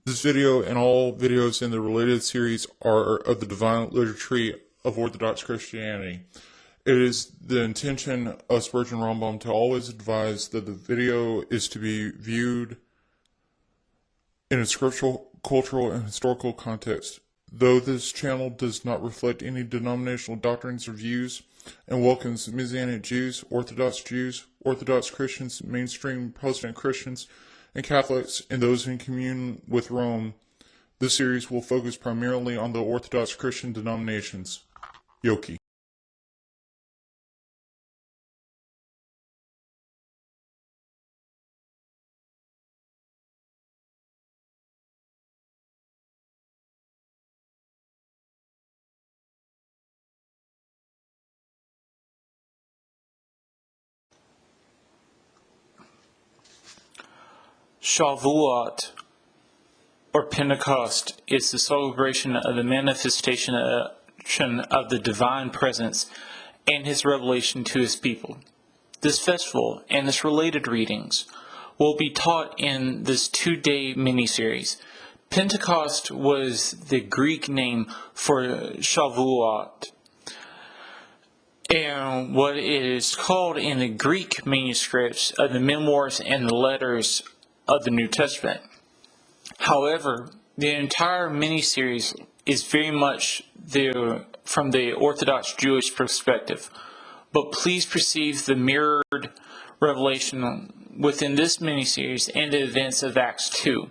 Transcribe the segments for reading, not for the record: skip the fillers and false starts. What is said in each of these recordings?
This video and all videos in the related series are of the divine liturgy of Orthodox Christianity. It is the intention of Spurgeon Rambam to always advise that the video is to be viewed in a scriptural, cultural, and historical context. Though this channel does not reflect any denominational doctrines or views and welcomes Messianic Jews, Orthodox Christians, mainstream Protestant Christians, and Catholics, and those in commune with Rome, this series will focus primarily on the Orthodox Christian denominations. Yoki. Shavuot, or Pentecost, is the celebration of the manifestation of the divine presence and his revelation to his people. This festival and its related readings will be taught in this 2-day mini-series. Pentecost was the Greek name for Shavuot, and what it is called in the Greek manuscripts of the memoirs and the letters of the New Testament. However, the entire mini-series is very much from the Orthodox Jewish perspective, but please perceive the mirrored revelation within this mini-series and the events of Acts 2.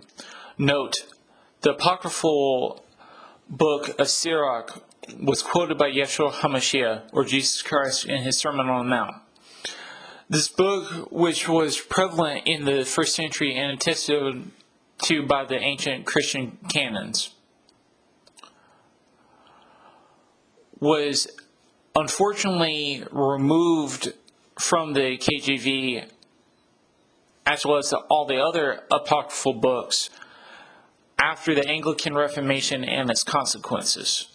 Note, the apocryphal book of Sirach was quoted by Yeshua HaMashiach, or Jesus Christ, in his Sermon on the Mount. This book, which was prevalent in the first century and attested to by the ancient Christian canons, was unfortunately removed from the KJV, as well as all the other apocryphal books, after the Anglican Reformation and its consequences.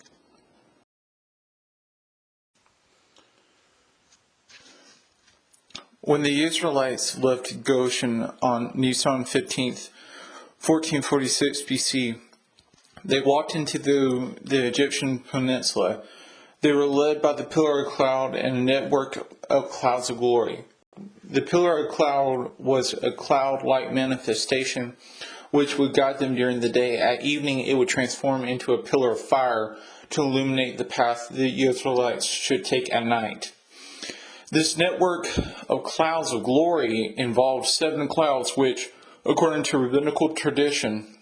When the Israelites left Goshen on Nisan 15th, 1446 BC, they walked into the Egyptian peninsula. They were led by the pillar of cloud and a network of clouds of glory. The pillar of cloud was a cloud-like manifestation which would guide them during the day. At evening, it would transform into a pillar of fire to illuminate the path the Israelites should take at night. This network of clouds of glory involved 7 clouds which, according to rabbinical tradition,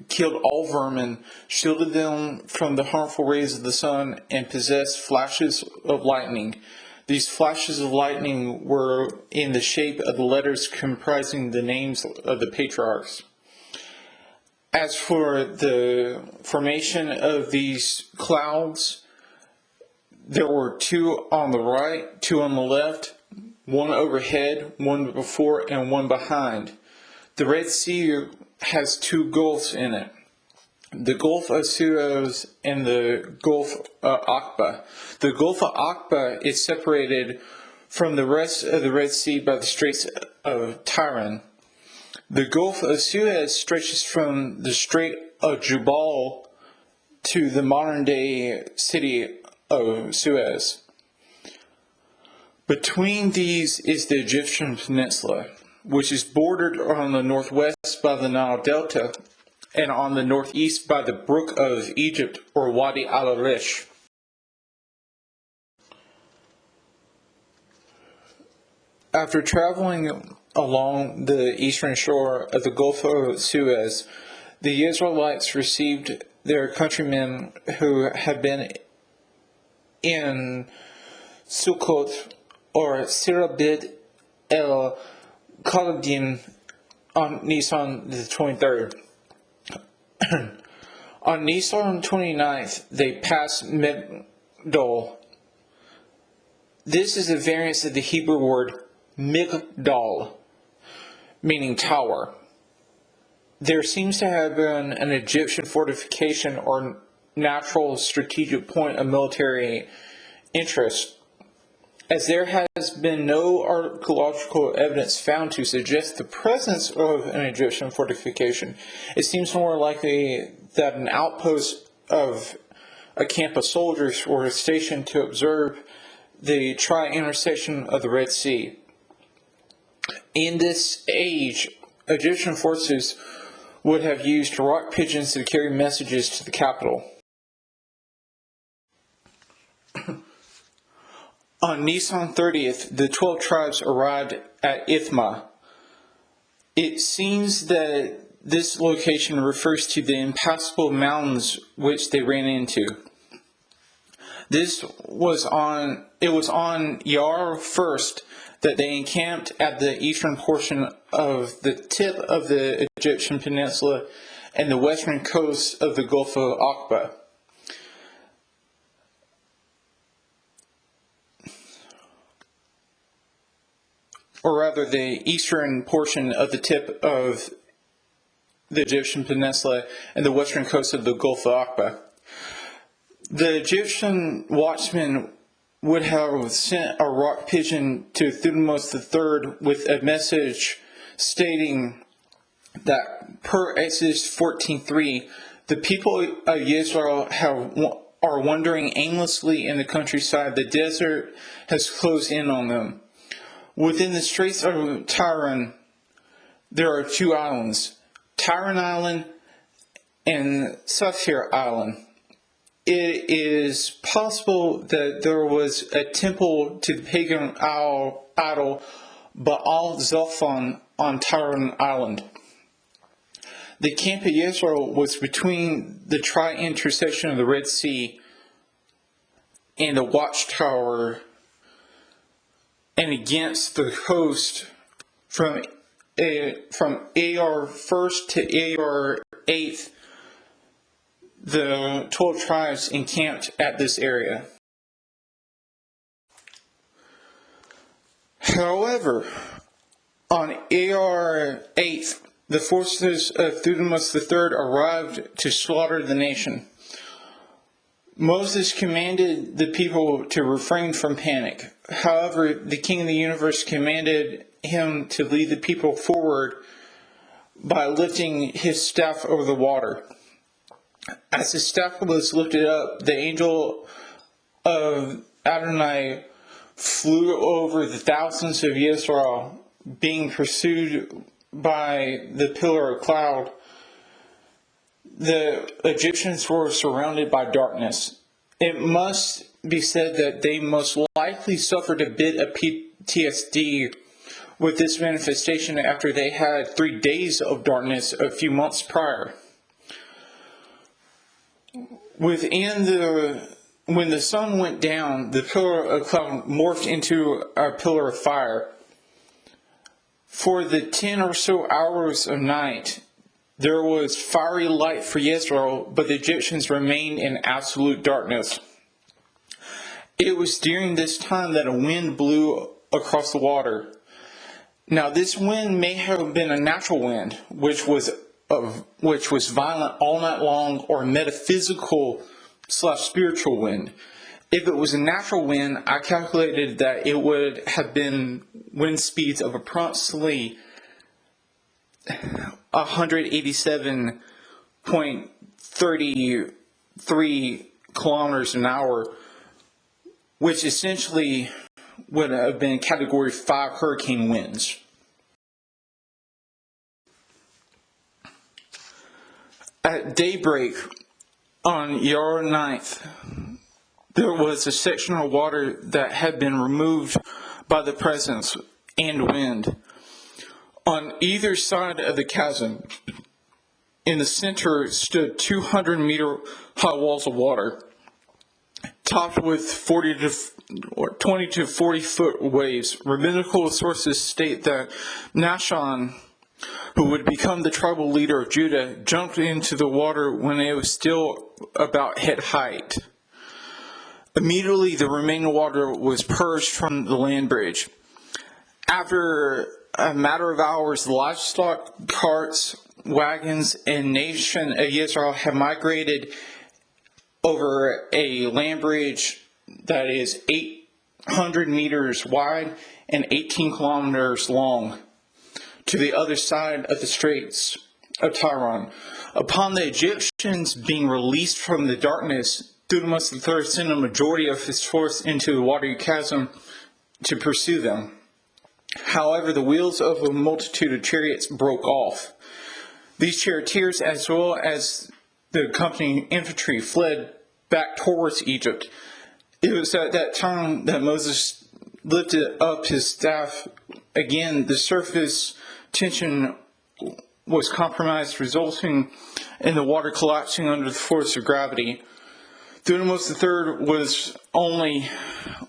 killed all vermin, shielded them from the harmful rays of the sun, and possessed flashes of lightning. These flashes of lightning were in the shape of the letters comprising the names of the patriarchs. As for the formation of these clouds, there were 2 on the right, 2 on the left, 1 overhead, 1 before, and 1 behind. The Red Sea has 2 gulfs in it, the Gulf of Suez and the Gulf of Aqaba. The Gulf of Aqaba is separated from the rest of the Red Sea by the Straits of Tyran. The Gulf of Suez stretches from the Strait of Jubal to the modern-day city of Suez. Between these is the Egyptian peninsula, which is bordered on the northwest by the Nile Delta and on the northeast by the Brook of Egypt, or Wadi al-Arish. After traveling along the eastern shore of the Gulf of Suez, the Israelites received their countrymen who had been in Sukkot, or Sirabit el Kaladim, on Nisan the 23rd. On Nisan 29th, they passed Migdol. This is a variant of the Hebrew word Migdal, meaning tower. There seems to have been an Egyptian fortification or natural strategic point of military interest As there has been no archaeological evidence found to suggest the presence of an Egyptian fortification, it seems more likely that an outpost of a camp of soldiers were stationed to observe the tri-intersection of the Red Sea. In this age, Egyptian forces would have used rock pigeons to carry messages to the capital. On Nisan 30th, the 12 tribes arrived at Ithma. It seems that this location refers to the impassable mountains which they ran into. It was on Yar 1st that they encamped at the eastern portion of the tip of the Egyptian peninsula and the western coast of the Gulf of Aqaba. Or rather, the eastern portion of the tip of the Egyptian peninsula and the western coast of the Gulf of Aqaba. The Egyptian watchmen would have sent a rock pigeon to Thutmose III with a message stating that per Exodus 14:3, the people of Israel are wandering aimlessly in the countryside. The desert has closed in on them. Within the Straits of Tyre, there are two islands, Tyre Island and Saphir Island. It is possible that there was a temple to the pagan idol Baal Zephon on Tyre Island. The camp of Israel was between the tri-intersection of the Red Sea and the watchtower, and against the coast from AR 1st to AR 8th, the 12 tribes encamped at this area. However, on AR 8th, the forces of Thutmose III arrived to slaughter the nation. Moses commanded the people to refrain from panic. However, the King of the universe commanded him to lead the people forward by lifting his staff over the water. As the staff was lifted up, the angel of Adonai flew over the thousands of Israel, being pursued by the pillar of cloud. The Egyptians were surrounded by darkness. It must be said that they most likely suffered a bit of PTSD with this manifestation after they had 3 days of darkness a few months prior. When the sun went down, the pillar of cloud morphed into a pillar of fire. For the 10 or so hours of night, there was fiery light for Israel, but the Egyptians remained in absolute darkness. It was during this time that a wind blew across the water. Now, this wind may have been a natural wind, which was violent all night long, or a metaphysical/spiritual wind. If it was a natural wind, I calculated that it would have been wind speeds of approximately 187.33 kilometers an hour, which essentially would have been Category 5 hurricane winds. At daybreak on Yar 9th, there was a section of water that had been removed by the presence and wind. On either side of the chasm, in the center, stood 200-meter high walls of water, topped with 20 to 40-foot waves. Rabbinical sources state that Nashon, who would become the tribal leader of Judah, jumped into the water when it was still about head height. Immediately, the remaining water was purged from the land bridge. After a matter of hours, the livestock, carts, wagons, and nation of Israel had migrated over a land bridge that is 8 100 meters wide and 18 kilometers long to the other side of the Straits of Tyron. Upon the Egyptians being released from the darkness, Thutmose III sent a majority of his force into the watery chasm to pursue them. However, the wheels of a multitude of chariots broke off. These charioteers, as well as the accompanying infantry, fled back towards Egypt. It was at that time that Moses lifted up his staff. Again, the surface tension was compromised, resulting in the water collapsing under the force of gravity. Thutmose III was only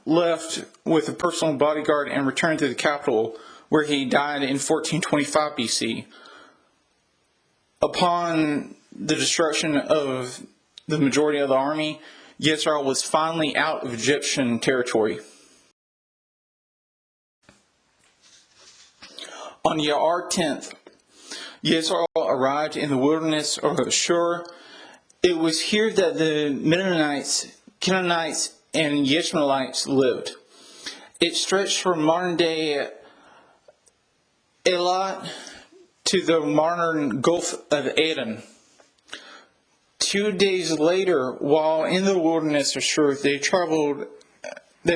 left with a personal bodyguard and returned to the capital, where he died in 1425 BC. Upon the destruction of the majority of the army, Yisrael was finally out of Egyptian territory. On Yar 10th, Yisrael arrived in the wilderness of Ashur. It was here that the Mennonites, Canaanites, and Ishmaelites lived. It stretched from modern-day Eilat to the modern Gulf of Aden. 2 days later, while in the wilderness of Shur, they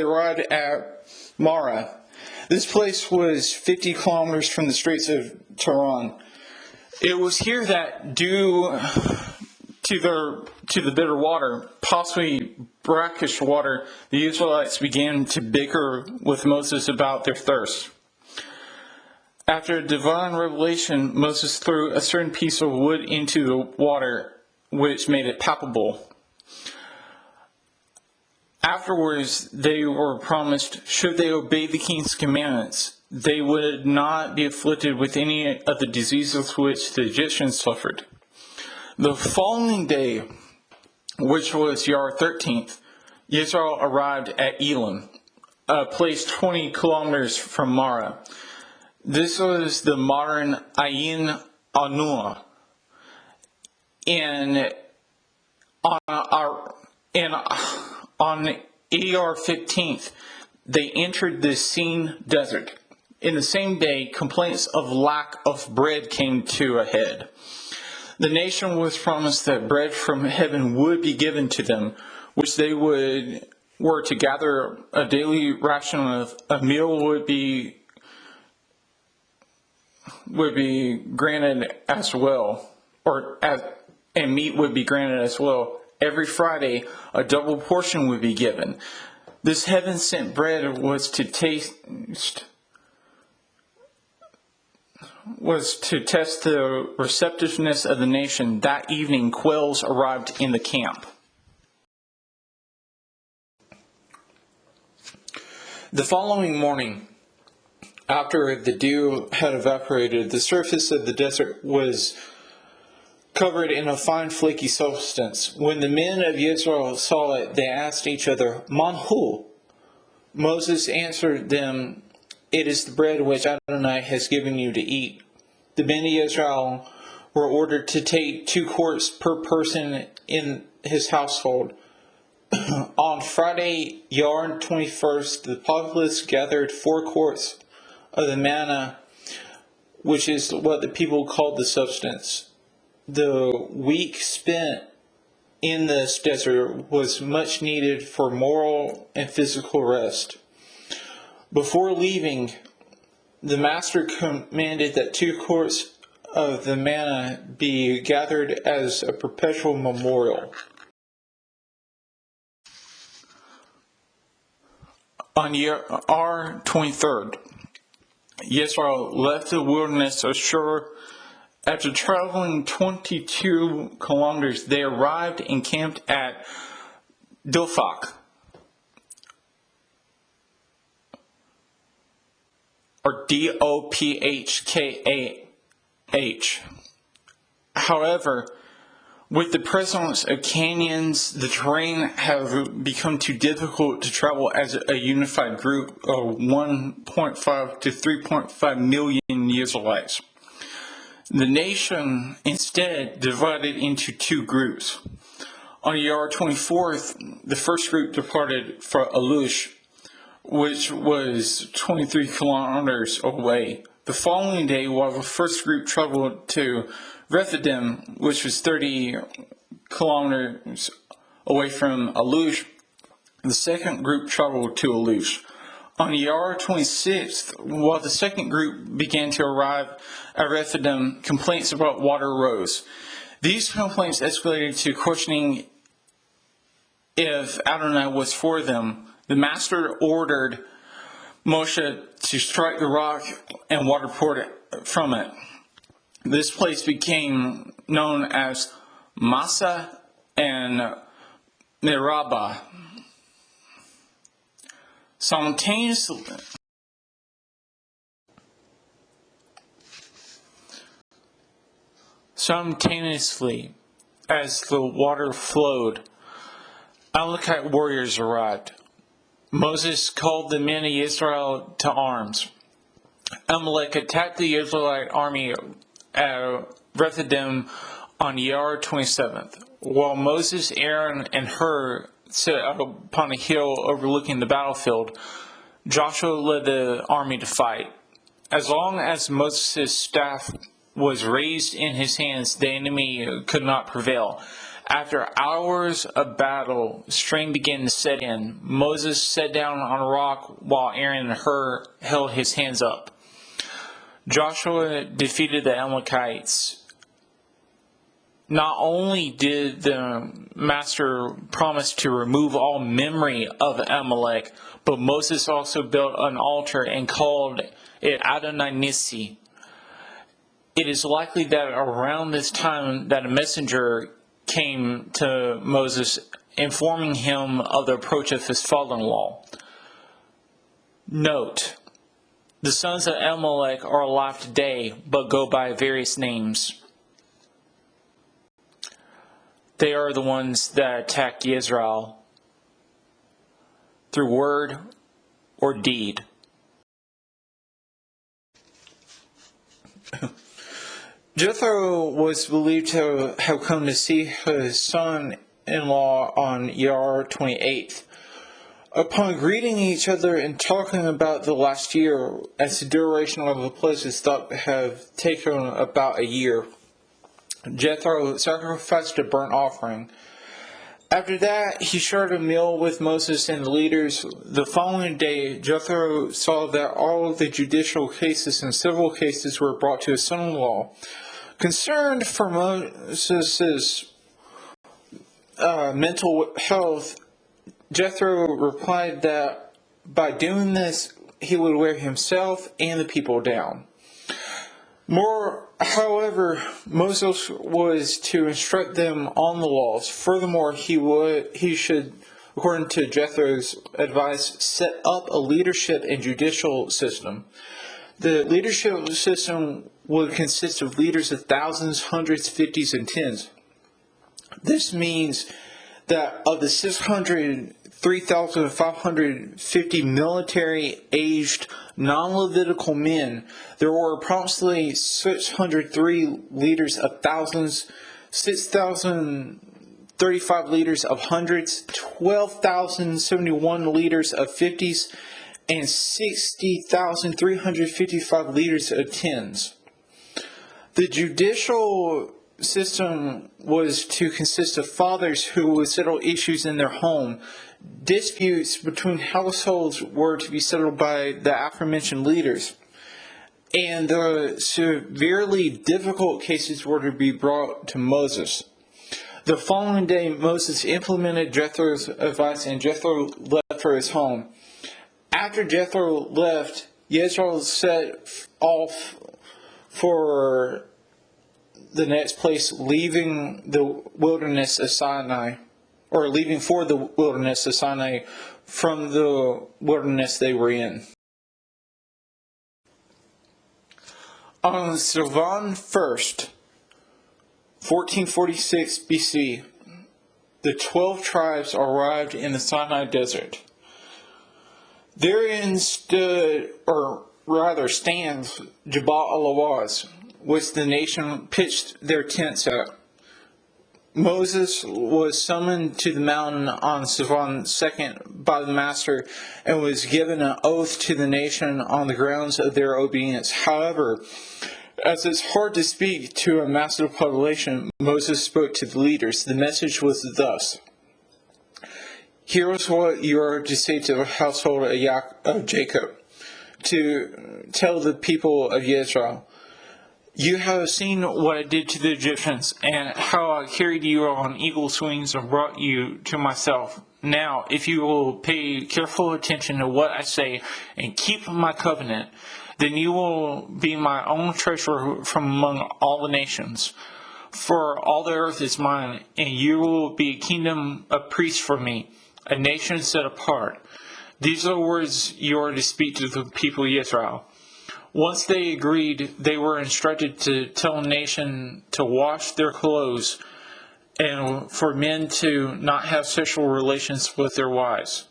arrived at Marah. This place was 50 kilometers from the Straits of Tiran. It was here that, due to the bitter water, possibly brackish water, the Israelites began to bicker with Moses about their thirst. After a divine revelation, Moses threw a certain piece of wood into the water, which made it palpable. Afterwards, they were promised, should they obey the king's commandments, they would not be afflicted with any of the diseases which the Egyptians suffered. The following day, which was Yar 13th, Yisrael arrived at Elim, a place 20 kilometers from Marah. This was the modern Ayin Anua. And on Iyar 15th, they entered the Sin desert. In the same day, complaints of lack of bread came to a head. The nation was promised that bread from heaven would be given to them, which they were to gather. A daily ration of a meal would be granted as well, and meat would be granted as well. Every Friday, a double portion would be given. This heaven-sent bread was to test the receptiveness of the nation. That evening, quails arrived in the camp. The following morning, after the dew had evaporated, the surface of the desert was covered in a fine flaky substance. When the men of Israel saw it, they asked each other, "Manhu?" Moses answered them, "It is the bread which Adonai has given you to eat." The men of Israel were ordered to take 2 quarts per person in his household. On Friday, Yar 21st, the populace gathered 4 quarts of the manna, which is what the people called the substance. The week spent in this desert was much needed for moral and physical rest. Before leaving, the master commanded that 2 quarts of the manna be gathered as a perpetual memorial. On Yar 23rd, Yisrael left the wilderness of Shur. After traveling 22 kilometers, they arrived and camped at Dophak, or Dophkah. However, with the presence of canyons, the terrain have become too difficult to travel as a unified group of 1.5 to 3.5 million Israelites. The nation instead divided into 2 groups. On Yar 24th, the first group departed for Alush, which was 23 kilometers away. The following day, while the first group traveled to Rephidim, which was 30 kilometers away from Alush, the second group traveled to Alush. On Iyar 26th, while the second group began to arrive at Rephidim, complaints about water rose. These complaints escalated to questioning if Adonai was for them. The master ordered Moshe to strike the rock and water poured from it. This place became known as Massa and Meribah. Simultaneously, as the water flowed, Amalekite warriors arrived. Moses called the men of Israel to arms. Amalek attacked the Israelite army at Rephidim on Iyar 27th. While Moses, Aaron, and Hur set up upon a hill overlooking the battlefield, Joshua led the army to fight. As long as Moses' staff was raised in his hands, the enemy could not prevail. After hours of battle, strain began to set in. Moses sat down on a rock while Aaron and Hur held his hands up. Joshua defeated the Amalekites. Not only did the master promise to remove all memory of Amalek, but Moses also built an altar and called it Adonai Nissi. It is likely that around this time that a messenger came to Moses informing him of the approach of his father-in-law. Note, the sons of Amalek are alive today, but go by various names. They are the ones that attacked Israel through word or deed. Jethro was believed to have come to see his son-in-law on Iyar 28th. Upon greeting each other and talking about the last year, as the duration of the pledge is thought to have taken about a year, Jethro sacrificed a burnt offering. After that, he shared a meal with Moses and the leaders. The following day, Jethro saw that all of the judicial cases and civil cases were brought to his son-in-law. Concerned for Moses' mental health, Jethro replied that by doing this, he would wear himself and the people down. However, Moses was to instruct them on the laws. Furthermore, he should, according to Jethro's advice, set up a leadership and judicial system. The leadership system would consist of leaders of thousands, hundreds, fifties, and tens. This means that of the 3,550 military-aged, non-Levitical men, there were approximately 603 leaders of thousands, 6,035 leaders of hundreds, 12,071 leaders of fifties, and 60,355 leaders of tens. The judicial system was to consist of fathers who would settle issues in their home. Disputes between households were to be settled by the aforementioned leaders, and the severely difficult cases were to be brought to Moses. The following day, Moses implemented Jethro's advice, and Jethro left for his home. After Jethro left, Yisrael set off for the next place, leaving the wilderness of Sinai, or leaving for the wilderness of Sinai from the wilderness they were in. On Sivan 1st, 1446 BC, the 12 tribes arrived in the Sinai desert. Therein stands Jabal al-Awaz, which the nation pitched their tents at. Moses was summoned to the mountain on Shavuot 2nd by the Master and was given an oath to the nation on the grounds of their obedience. However, as it's hard to speak to a massive population, Moses spoke to the leaders. The message was thus: "Here is what you are to say to the household of Jacob, to tell the people of Israel. You have seen what I did to the Egyptians, and how I carried you on eagle's wings and brought you to myself. Now, if you will pay careful attention to what I say and keep my covenant, then you will be my own treasure from among all the nations. For all the earth is mine, and you will be a kingdom of priests for me, a nation set apart. These are the words you are to speak to the people of Israel." Once they agreed, they were instructed to tell the nation to wash their clothes and for men to not have sexual relations with their wives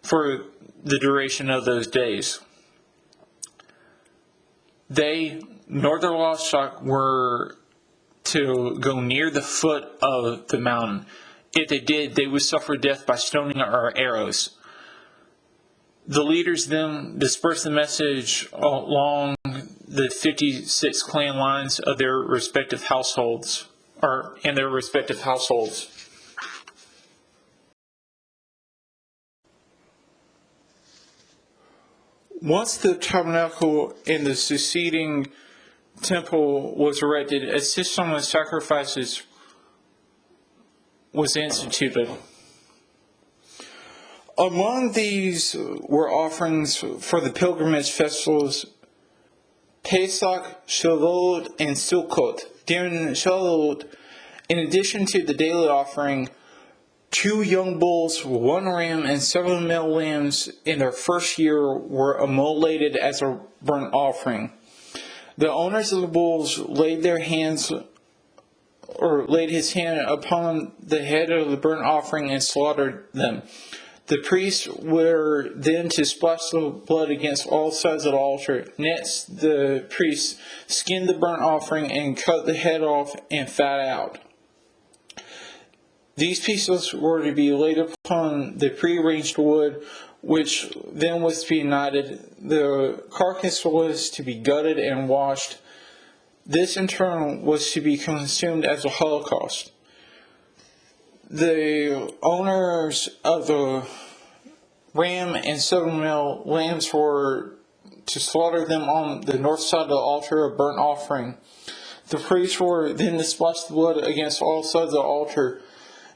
for the duration of those days. They, nor their livestock, were to go near the foot of the mountain. If they did, they would suffer death by stoning or arrows. The leaders then dispersed the message along the 56 clan lines of their respective households, in their respective households. Once the tabernacle and the succeeding temple was erected, a system of sacrifices was instituted. Among these were offerings for the pilgrimage festivals Pesach, Shavuot, and Sukkot. During Shavuot, in addition to the daily offering, 2 young bulls, 1 ram, and several male lambs in their first year were immolated as a burnt offering. The owners of the bulls laid his hand upon the head of the burnt offering and slaughtered them. The priests were then to splash the blood against all sides of the altar. Next, the priests skinned the burnt offering and cut the head off and fat out. These pieces were to be laid upon the prearranged wood, which then was to be ignited. The carcass was to be gutted and washed. This in turn was to be consumed as a holocaust. The owners of the ram and 7 male lambs were to slaughter them on the north side of the altar of burnt offering. The priests were then to splash the blood against all sides of the altar.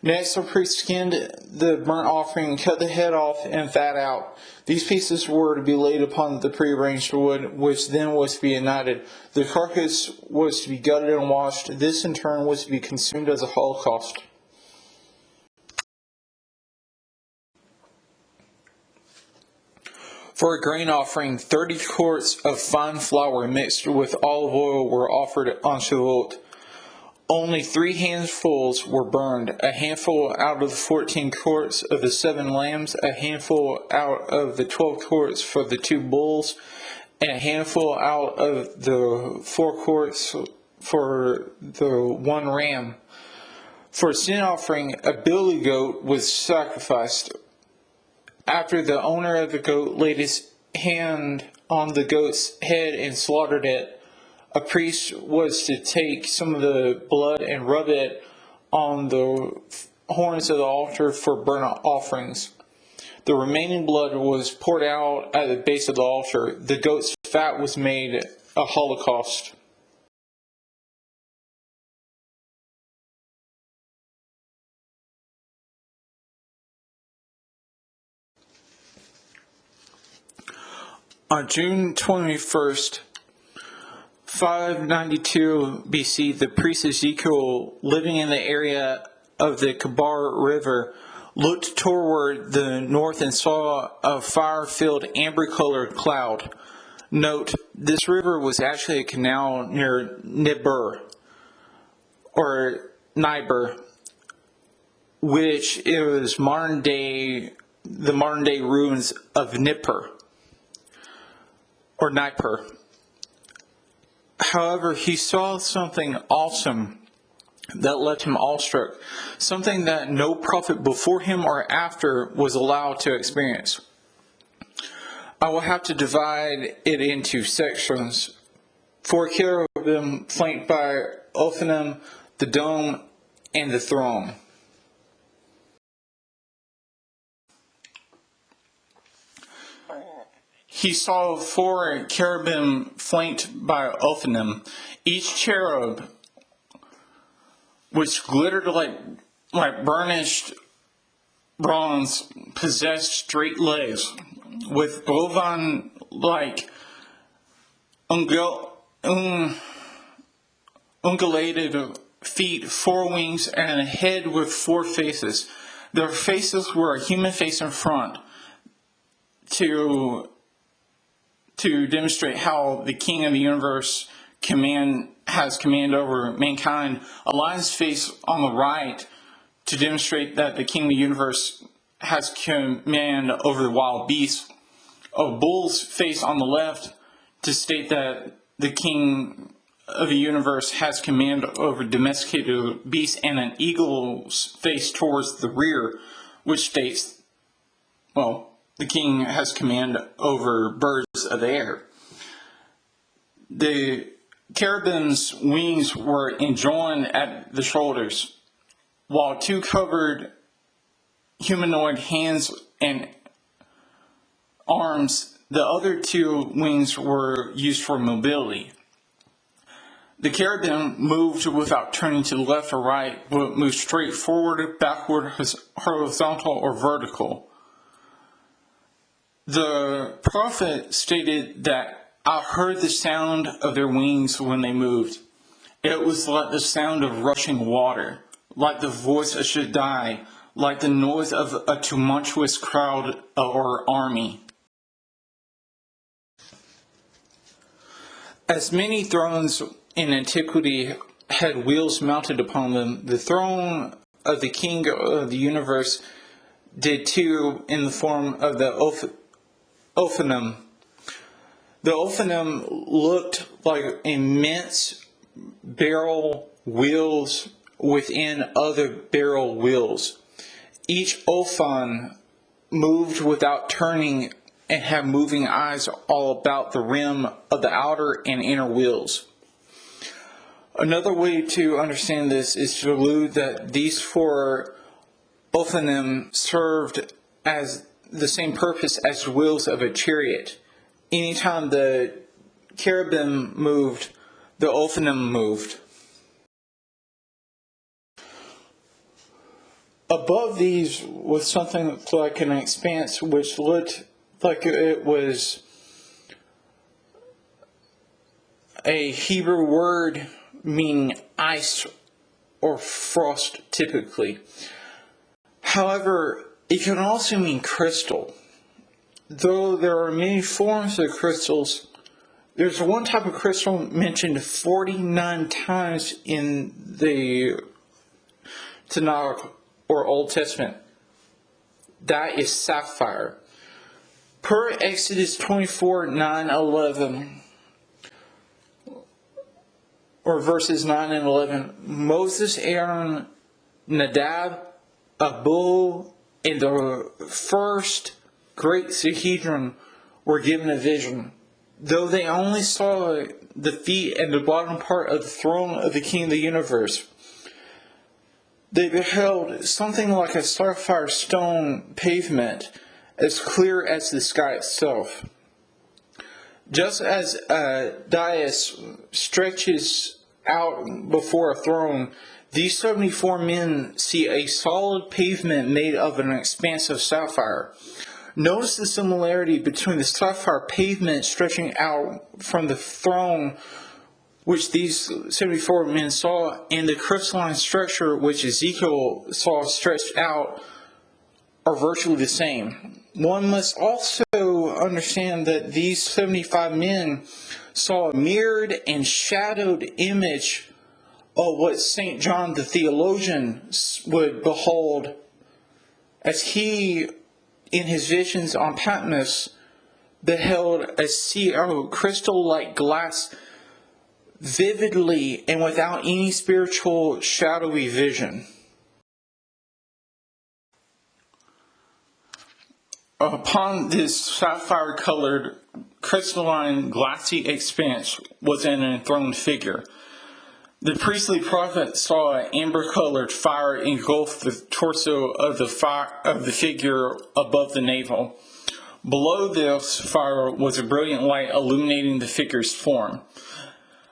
Next, the priest skinned the burnt offering and cut the head off and fat out. These pieces were to be laid upon the prearranged wood, which then was to be ignited. The carcass was to be gutted and washed. This in turn was to be consumed as a holocaust. For a grain offering, 30 quarts of fine flour mixed with olive oil were offered on Shavuot. Only 3 handfuls were burned, a handful out of the 14 quarts of the 7 lambs, a handful out of the 12 quarts for the 2 bulls, and a handful out of the 4 quarts for the 1 ram. For a sin offering, a billy goat was sacrificed. After the owner of the goat laid his hand on the goat's head and slaughtered it, a priest was to take some of the blood and rub it on the horns of the altar for burnt offerings. The remaining blood was poured out at the base of the altar. The goat's fat was made a holocaust. On June 21st, 592 BC, the priest Ezekiel, living in the area of the Kabar River, looked toward the north and saw a fire-filled amber-colored cloud. Note, this river was actually a canal near Nibur, or Nibur, which is the modern day ruins of Nippur, or Nippur. However, he saw something awesome. that left him awestruck, something that no prophet before him or after was allowed to experience. I will have to divide it into sections. 4 cherubim flanked by Ophanim, the dome, and the throne. He saw 4 cherubim flanked by Ophanim. Each cherub, which glittered like burnished bronze, possessed straight legs, with bovine-like ungulated feet, 4 wings, and a head with 4 faces. Their faces were a human face in front to demonstrate how the King of the universe has command over mankind. A lion's face on the right to demonstrate that the King of the universe has command over the wild beasts. A bull's face on the left to state that the King of the universe has command over domesticated beasts, and an eagle's face towards the rear, which states, well, the king has command over birds of the air. The cherubim's wings were enjoined at the shoulders, while 2 covered humanoid hands and arms. The other 2 wings were used for mobility. The cherubim moved without turning to the left or right, but moved straight forward, backward, horizontal, or vertical. The prophet stated that, "I heard the sound of their wings when they moved. It was like the sound of rushing water, like the voice of Shaddai, like the noise of a tumultuous crowd or army." As many thrones in antiquity had wheels mounted upon them, the throne of the King of the universe did too, in the form of the Ophanim. The Ophanim looked like immense barrel wheels within other barrel wheels. Each Ophan moved without turning and had moving eyes all about the rim of the outer and inner wheels. Another way to understand this is to allude that these 4 Ophanim served as the same purpose as the wheels of a chariot. Anytime the cherubim moved, the Ophanim moved. Above these was something like an expanse which looked like it was a Hebrew word meaning ice or frost typically. However, it can also mean crystal. Though there are many forms of crystals, there's one type of crystal mentioned 49 times in the Tanakh or Old Testament. That is sapphire. Per Exodus 24, 9, 11, or verses 9 and 11, Moses, Aaron, Nadab, Abihu, and the first great Sanhedrin were given a vision. Though they only saw the feet and the bottom part of the throne of the King of the universe, they beheld something like a sapphire stone pavement as clear as the sky itself. Just as a dais stretches out before a throne, these 74 men see a solid pavement made of an expanse of sapphire. Notice the similarity between the sapphire pavement stretching out from the throne, which these 74 men saw, and the crystalline structure which Ezekiel saw stretched out are virtually the same. One must also understand that these 75 men saw a mirrored and shadowed image of what St. John the theologian would behold as he, in his visions on Patmos, beheld a sea of crystal-like glass vividly and without any spiritual shadowy vision. Upon this sapphire-colored, crystalline, glassy expanse was an enthroned figure. The priestly prophet saw an amber-colored fire engulf the torso of the figure above the navel. Below this fire was a brilliant light illuminating the figure's form.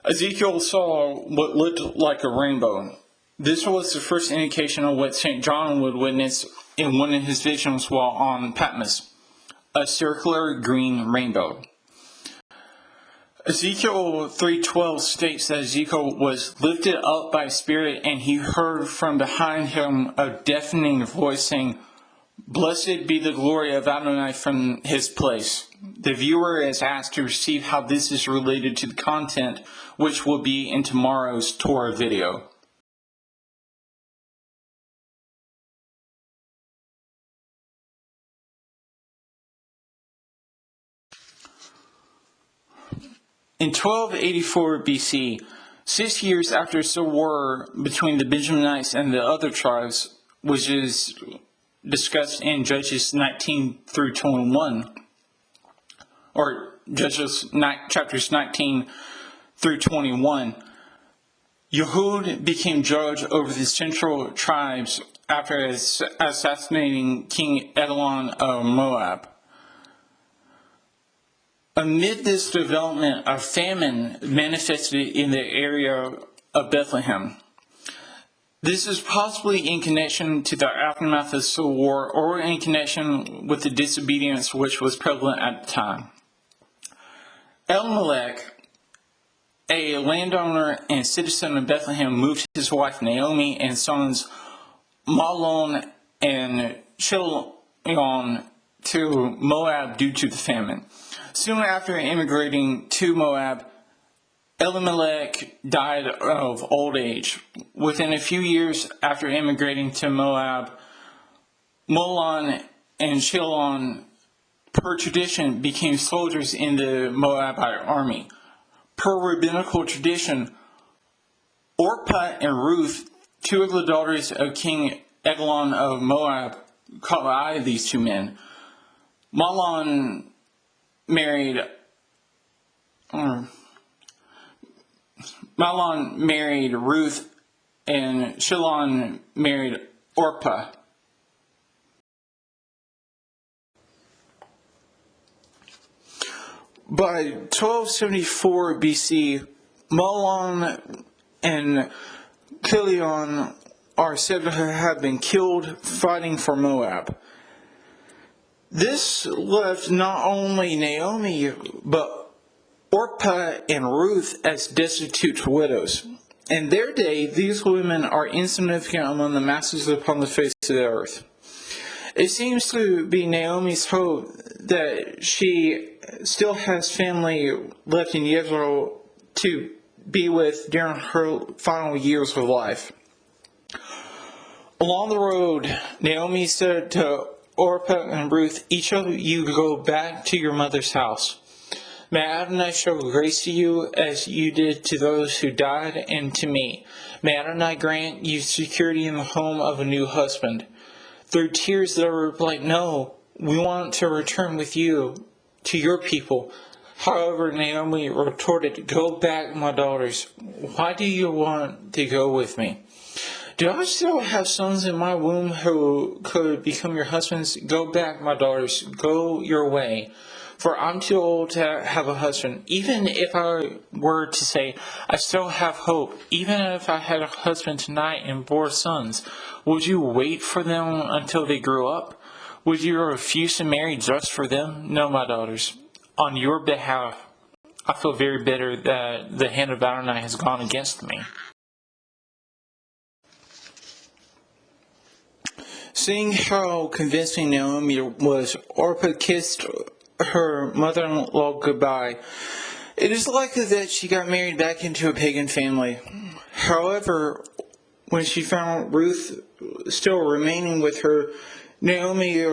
Ezekiel saw what looked like a rainbow. This was the first indication of what St. John would witness in one of his visions while on Patmos, a circular green rainbow. Ezekiel 3:12 states that Ezekiel was lifted up by spirit, and he heard from behind him a deafening voice saying, "Blessed be the glory of Adonai from his place." The viewer is asked to receive how this is related to the content, which will be in tomorrow's Torah video. In 1284 BC, 6 years after a civil war between the Benjaminites and the other tribes, which is discussed in Judges 19 through 21, or chapters 19 through 21, Yehud became judge over the central tribes after assassinating King Eglon of Moab. Amid this development, a famine manifested in the area of Bethlehem. This is possibly in connection to the aftermath of the Civil War or in connection with the disobedience which was prevalent at the time. Elimelech, a landowner and citizen of Bethlehem, moved his wife Naomi and sons Mahlon and Chilion to Moab due to the famine. Soon after immigrating to Moab, Elimelech died of old age. Within a few years after immigrating to Moab, Mahlon and Chilion, per tradition, became soldiers in the Moabite army. Per rabbinical tradition, Orpah and Ruth, two of the daughters of King Eglon of Moab, caught the eye of these two men. Mahlon married Ruth, and Chilion married Orpah. By 1274 BC, Mahlon and Chilion are said to have been killed fighting for Moab. This left not only Naomi, but Orpah and Ruth as destitute widows. In their day, these women are insignificant among the masses upon the face of the earth. It seems to be Naomi's hope that she still has family left in Israel to be with during her final years of life. Along the road, Naomi said to Orpah and Ruth, "Each of you go back to your mother's house. May Adonai show grace to you as you did to those who died and to me. May Adonai grant you security in the home of a new husband." Through tears they replied, "No, we want to return with you to your people." However, Naomi retorted, "Go back, my daughters. Why do you want to go with me? Do I still have sons in my womb who could become your husbands? Go back, my daughters. Go your way. For I'm too old to have a husband. Even if I were to say, I still have hope, even if I had a husband tonight and bore sons, would you wait for them until they grew up? Would you refuse to marry just for them? No, my daughters. On your behalf, I feel very bitter that the hand of Adonai has gone against me." Seeing how convincing Naomi was, Orpah kissed her mother-in-law goodbye. It is likely that she got married back into a pagan family. However, when she found Ruth still remaining with her, Naomi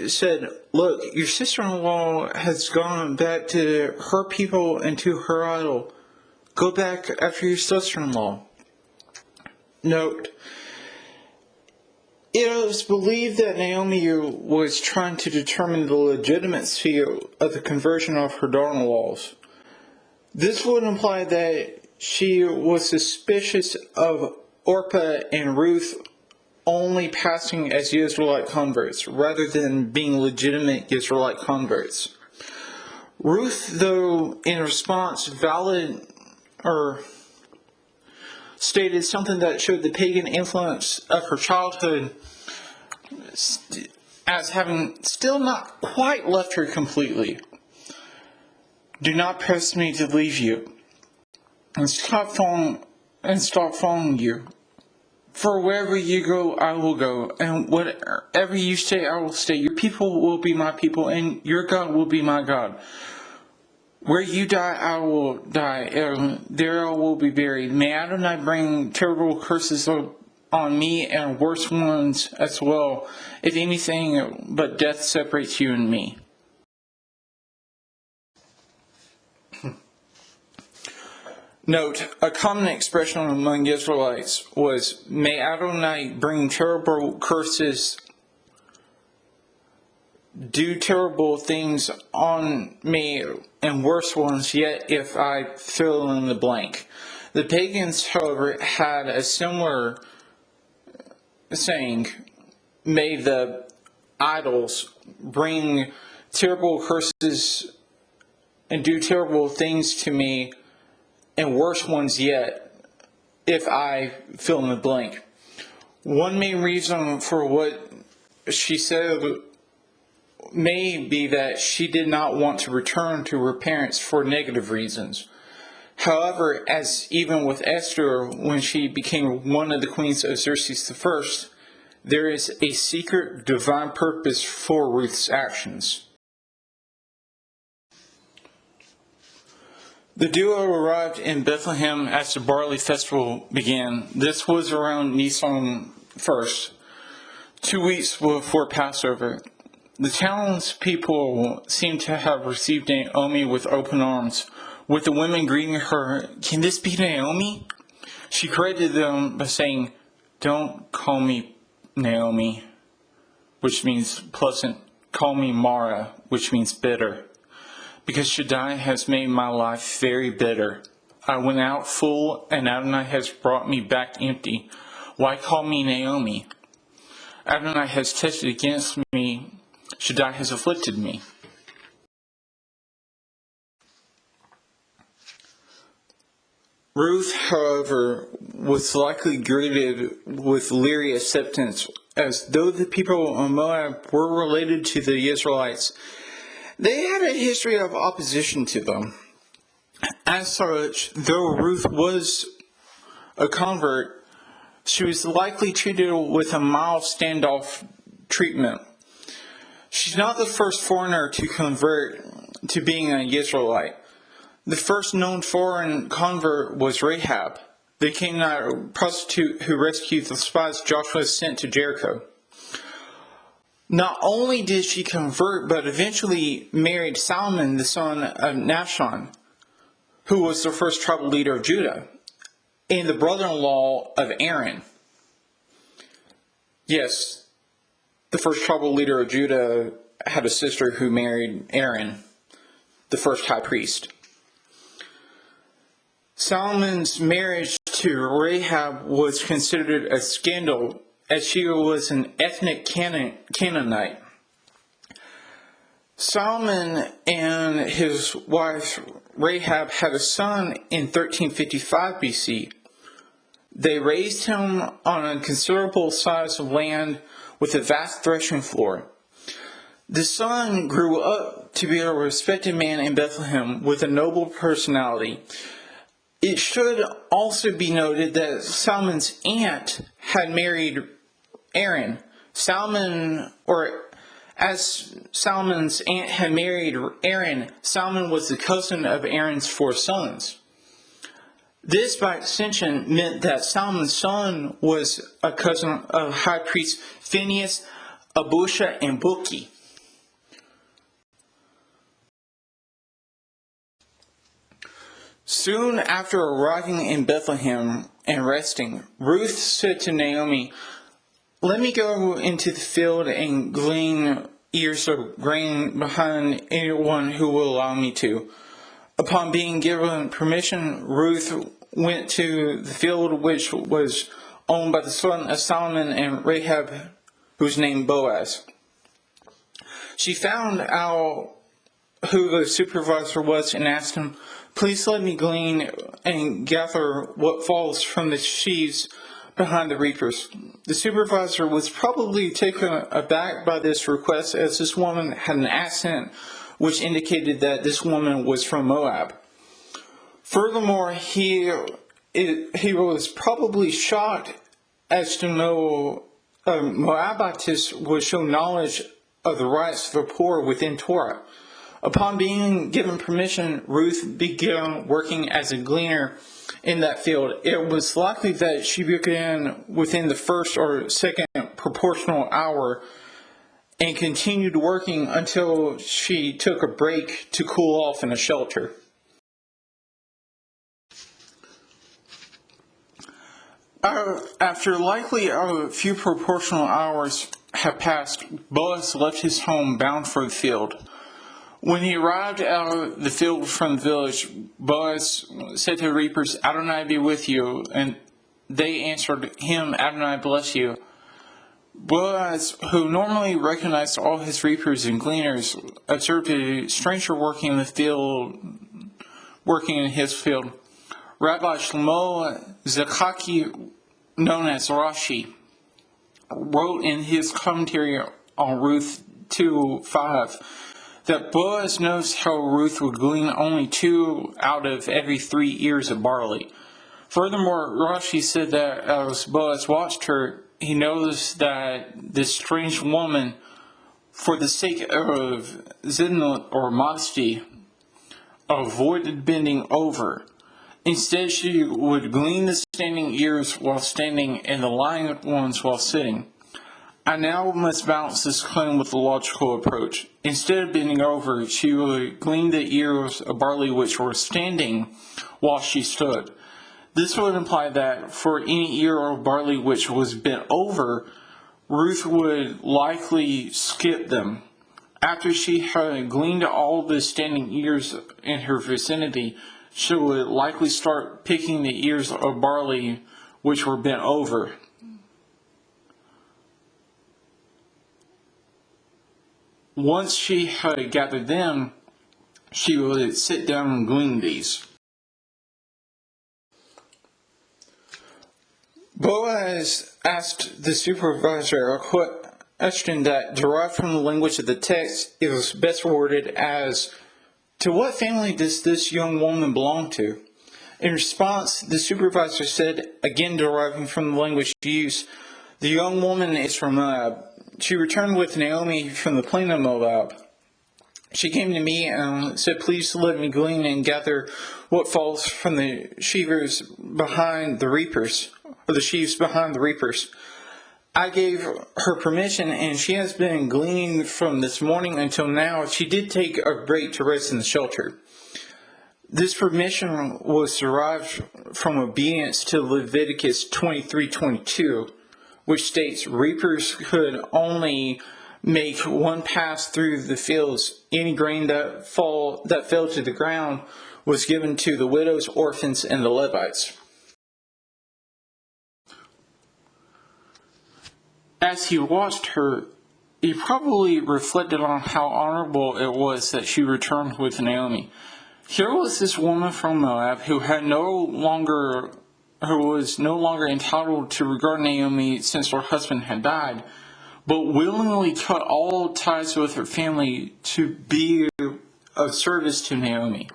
said, "Look, your sister-in-law has gone back to her people and to her idol. Go back after your sister-in-law. Note, it was believed that Naomi was trying to determine the legitimacy of the conversion of her daughter-in-laws. This would imply that she was suspicious of Orpah and Ruth only passing as Israelite converts, rather than being legitimate Israelite converts. Ruth, though, in response, stated something that showed the pagan influence of her childhood as having still not quite left her completely. Do not press me to leave you, and stop following you. For wherever you go, I will go, and whatever you say, I will stay. Your people will be my people, and your God will be my God. Where you die, I will die. There I will be buried. May Adonai bring terrible curses on me and worse ones as well, if anything but death separates you and me. Note, a common expression among Israelites was, may Adonai bring terrible curses, do terrible things on me and worse ones yet if I fill in the blank. The pagans, however, had a similar saying, may the idols bring terrible curses and do terrible things to me and worse ones yet if I fill in the blank. One main reason for what she said may be that she did not want to return to her parents for negative reasons. However, as even with Esther, when she became one of the queens of Xerxes I, there is a secret divine purpose for Ruth's actions. The duo arrived in Bethlehem as the barley festival began. This was around Nisan 1st, 2 weeks before Passover. The townspeople seemed to have received Naomi with open arms, with the women greeting her, "Can this be Naomi?" She corrected them by saying, "Don't call me Naomi," which means pleasant. "Call me Mara," which means bitter. Because Shaddai has made my life very bitter. I went out full, and Adonai has brought me back empty. Why call me Naomi? Adonai has tested against me. Shaddai has afflicted me. Ruth, however, was likely greeted with leery acceptance, as though the people of Moab were related to the Israelites. They had a history of opposition to them. As such, though Ruth was a convert, she was likely treated with a mild standoff treatment. She's not the first foreigner to convert to being an Israelite. The first known foreign convert was Rahab, the Canaanite prostitute who rescued the spies Joshua sent to Jericho. Not only did she convert, but eventually married Solomon, the son of Nashon, who was the first tribal leader of Judah, and the brother-in-law of Aaron. Yes, the first tribal leader of Judah had a sister who married Aaron, the first high priest. Solomon's marriage to Rahab was considered a scandal, as she was an ethnic Canaanite. Solomon and his wife Rahab had a son in 1355 BC. They raised him on a considerable size of land with a vast threshing floor. The son grew up to be a respected man in Bethlehem with a noble personality. It should also be noted that Solomon's aunt had married Aaron. As Solomon's aunt had married Aaron, Solomon was the cousin of Aaron's 4 sons. This, by extension, meant that Solomon's son was a cousin of high priests Phinehas, Abusha, and Bukki. Soon after arriving in Bethlehem and resting, Ruth said to Naomi, "Let me go into the field and glean ears of grain behind anyone who will allow me to." Upon being given permission, Ruth went to the field which was owned by the son of Solomon and Rahab, whose name Boaz. She found out who the supervisor was and asked him, "Please let me glean and gather what falls from the sheaves behind the reapers." The supervisor was probably taken aback by this request, as this woman had an accent which indicated that this woman was from Moab. Furthermore, he was probably shocked as to know a Moabitess would show knowledge of the rights of the poor within Torah. Upon being given permission, Ruth began working as a gleaner in that field. It was likely that she began within the first or second proportional hour and continued working until she took a break to cool off in a shelter. After likely a few proportional hours had passed, Boaz left his home bound for the field. When he arrived at the field from the village, Boaz said to the reapers, "Adonai be with you." And they answered him, "Adonai bless you." Boaz, who normally recognized all his reapers and gleaners, observed a stranger working in his field. Rabbi Shlomo Zakaki, known as Rashi, wrote in his commentary on Ruth 2:5 that Boaz knows how Ruth would glean only 2 out of every 3 ears of barley. Furthermore, Rashi said that as Boaz watched her, he noticed that this strange woman, for the sake of zidnut or modesty, avoided bending over. Instead, she would glean the standing ears while standing and the lying ones while sitting. I now must balance this claim with a logical approach. Instead of bending over, she would glean the ears of barley which were standing while she stood. This would imply that for any ear of barley which was bent over, Ruth would likely skip them. After she had gleaned all the standing ears in her vicinity, she would likely start picking the ears of barley which were bent over. Once she had gathered them, she would sit down and glean these. Boaz asked the supervisor a question that, derived from the language of the text, it was best worded as, "To what family does this young woman belong to?" In response, the supervisor said, again deriving from the language used, "The young woman is from Moab. She returned with Naomi from the plain of Moab. She came to me and said, 'Please let me glean and gather what falls from the sheaves behind the reapers.' I gave her permission, and she has been gleaning from this morning until now. She did take a break to rest in the shelter." This permission was derived from obedience to Leviticus 23:22, which states reapers could only make one pass through the fields. Any grain that fell to the ground was given to the widows, orphans, and the Levites. As he watched her, he probably reflected on how honorable it was that she returned with Naomi. Here was this woman from Moab who was no longer entitled to regard Naomi since her husband had died, but willingly cut all ties with her family to be of service to Naomi.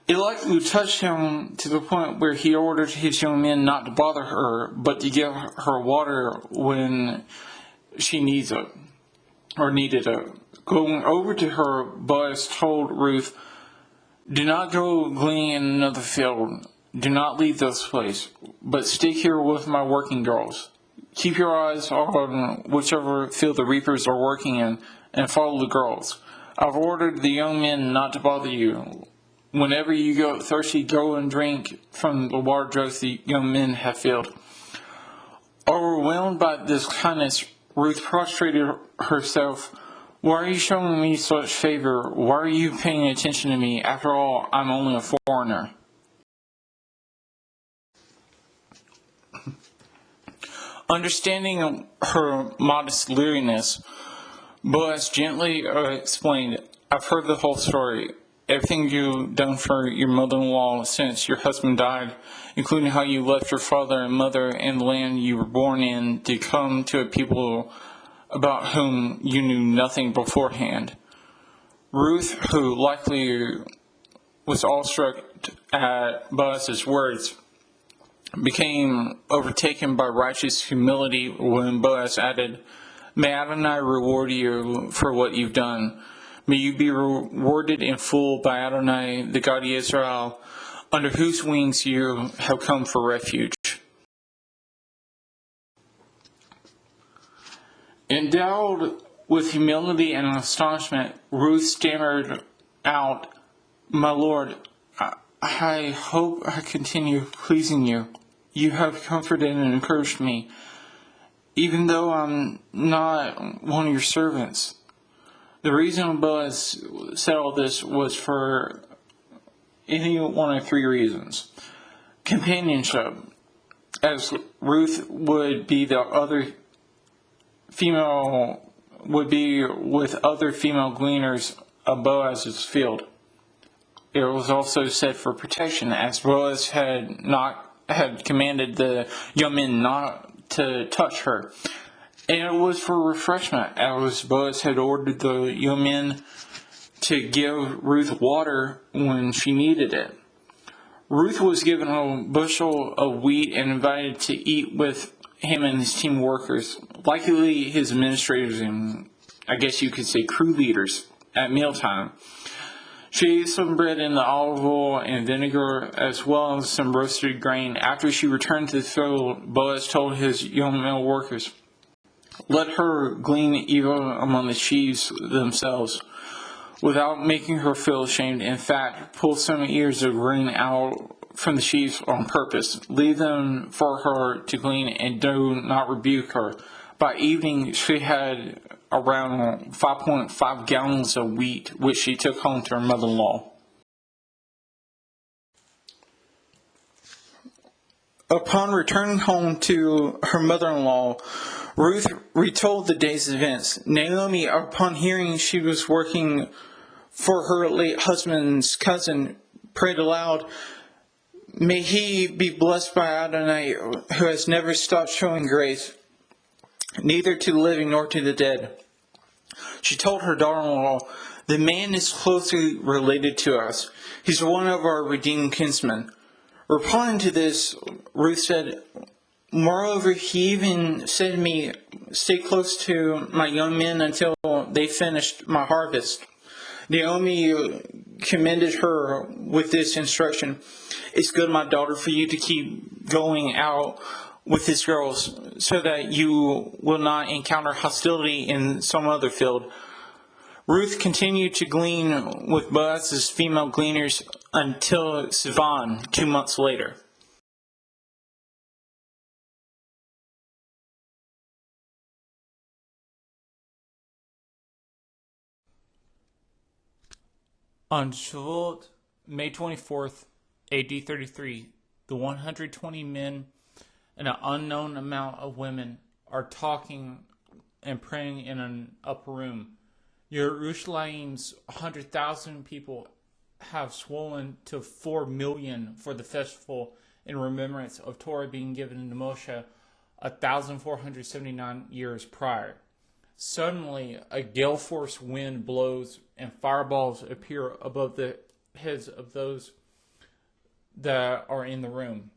It likely touched him to the point where he ordered his young men not to bother her, but to give her water when she needed it. Going over to her, Boaz told Ruth, "Do not go gleaning in another field. Do not leave this place, but stick here with my working girls. Keep your eyes on whichever field the reapers are working in, and follow the girls. I've ordered the young men not to bother you. Whenever you go thirsty, go and drink from the water jugs the young men have filled. Overwhelmed by this kindness, Ruth prostrated herself. Why are you showing me such favor? Why are you paying attention to me? After all, I'm only a foreigner. Understanding her modest leeriness, Boaz gently explained, I've heard the whole story. Everything you've done for your mother-in-law since your husband died, including how you left your father and mother and the land you were born in to come to a people about whom you knew nothing beforehand. Ruth, who likely was awestruck at Boaz's words, became overtaken by righteous humility when Boaz added, May Adonai reward you for what you've done. May you be rewarded in full by Adonai, the God of Israel, under whose wings you have come for refuge. Endowed with humility and astonishment, Ruth stammered out, My Lord, I hope I continue pleasing you. You have comforted and encouraged me, even though I'm not one of your servants. The reason Boaz said all this was for any one of three reasons. Companionship, as Ruth would be with other female gleaners of Boaz's field. It was also said for protection, as Boaz had commanded the young men not to touch her. And it was for refreshment, as Boaz had ordered the young men to give Ruth water when she needed it. Ruth was given a bushel of wheat and invited to eat with him and his team workers, likely his administrators and, I guess you could say, crew leaders, at mealtime. She ate some bread in the olive oil and vinegar, as well as some roasted grain. After she returned to the field, Boaz told his young male workers, Let her glean even among the sheaves themselves, without making her feel ashamed. In fact, pull some ears of grain out from the sheaves on purpose. Leave them for her to glean and do not rebuke her. By evening, she had around 5.5 gallons of wheat, which she took home to her mother-in-law. Upon returning home to her mother-in-law, Ruth retold the day's events. Naomi, upon hearing she was working for her late husband's cousin, prayed aloud, May he be blessed by Adonai, who has never stopped showing grace, neither to the living nor to the dead. She told her daughter-in-law, The man is closely related to us. He's one of our redeemed kinsmen. Replying to this, Ruth said, Moreover, he even said to me, Stay close to my young men until they finished my harvest. Naomi commended her with this instruction. It's good, my daughter, for you to keep going out with these girls so that you will not encounter hostility in some other field. Ruth continued to glean with Boaz's female gleaners until Sivan, 2 months later. On Shavuot, May 24th, AD 33, the 120 men and an unknown amount of women are talking and praying in an upper room. Yerushalayim's 100,000 people have swollen to 4 million for the festival in remembrance of Torah being given to Moshe 1,479 years prior. Suddenly, a gale force wind blows and fireballs appear above the heads of those that are in the room.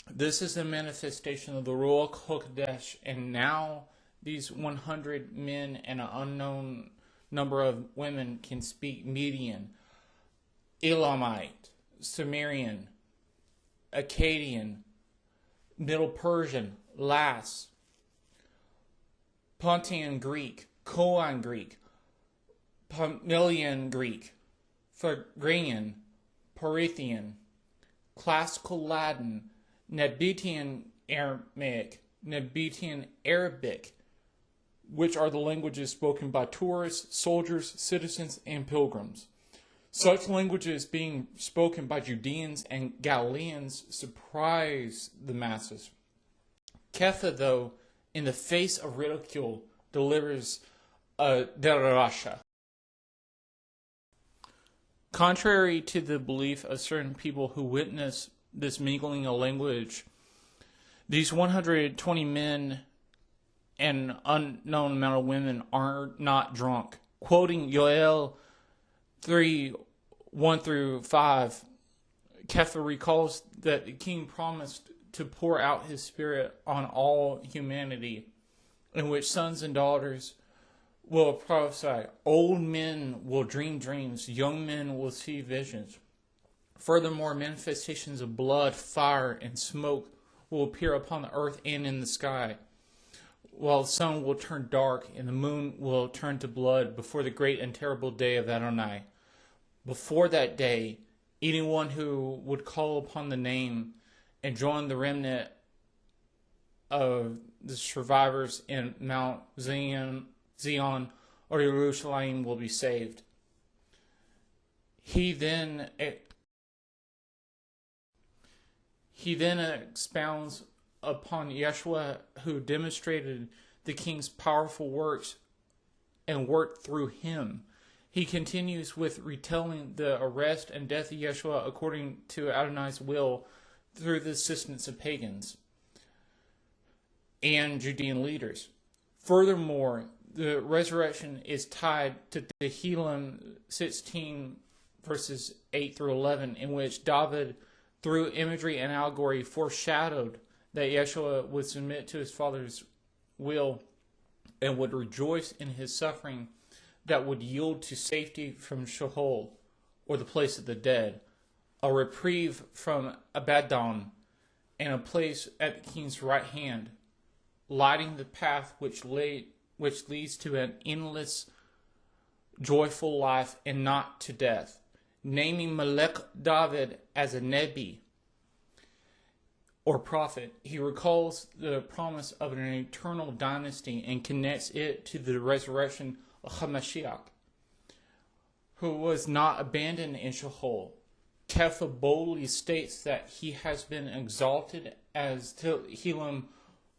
This is a manifestation of the Ruach HaKodesh, and now these 100 men and an unknown number of women can speak Median, Elamite, Sumerian, Akkadian, Middle Persian, Las, Pontian Greek, Koan Greek, Pomilian Greek, Phrygian, Parthian, Classical Latin, Nabatean Aramaic, Nabatean Arabic, which are the languages spoken by tourists, soldiers, citizens, and pilgrims. Such languages being spoken by Judeans and Galileans surprise the masses. Kepha, though, in the face of ridicule, delivers a derasha. Contrary to the belief of certain people who witness this mingling of language, these 120 men and unknown amount of women are not drunk. Quoting Yoel 3:1-5, Kepha recalls that the king promised to pour out his spirit on all humanity, in which sons and daughters will prophesy, old men will dream dreams, young men will see visions. Furthermore, manifestations of blood, fire, and smoke will appear upon the earth and in the sky, while the sun will turn dark and the moon will turn to blood before the great and terrible day of Adonai. Before that day, anyone who would call upon the name and join the remnant of the survivors in Mount Zion or Jerusalem will be saved. He then expounds upon Yeshua, who demonstrated the king's powerful works and worked through him. He continues with retelling the arrest and death of Yeshua according to Adonai's will through the assistance of pagans and Judean leaders. Furthermore, the resurrection is tied to Tehillim 16 verses 8-11, in which David, through imagery and allegory, foreshadowed that Yeshua would submit to his Father's will and would rejoice in his suffering that would yield to safety from Sheol, or the place of the dead, a reprieve from Abaddon, and a place at the king's right hand, lighting the path which leads to an endless, joyful life and not to death. Naming Melech David as a Nebi, or prophet, he recalls the promise of an eternal dynasty and connects it to the resurrection of Hamashiach, who was not abandoned in Sheol. Kepha boldly states that he has been exalted, as Tehillim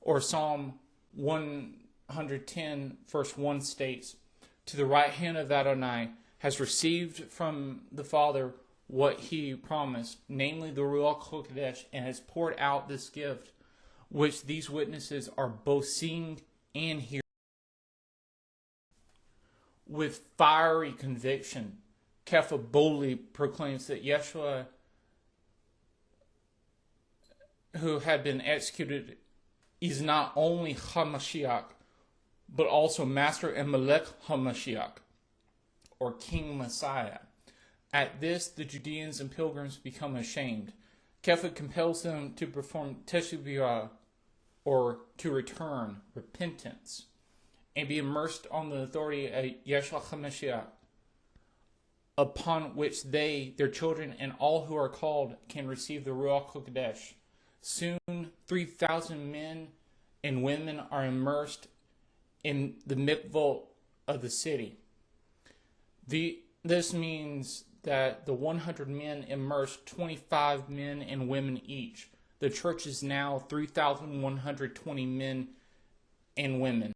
or Psalm 110 verse 1 states, to the right hand of Adonai, has received from the Father what he promised, namely the Ruach HaKodesh, and has poured out this gift, which these witnesses are both seeing and hearing. With fiery conviction, Kepha boldly proclaims that Yeshua, who had been executed, is not only HaMashiach, but also Master and Melech HaMashiach, or King Messiah. At this, the Judeans and pilgrims become ashamed. Kepha compels them to perform teshuvah, or to return, repentance, and be immersed on the authority of Yeshua HaMashiach, upon which they, their children, and all who are called can receive the Ruach HaKodesh. Soon, 3,000 men and women are immersed in the mikvot of the city. This means that the 100 men immersed 25 men and women each. The church is now 3,120 men and women.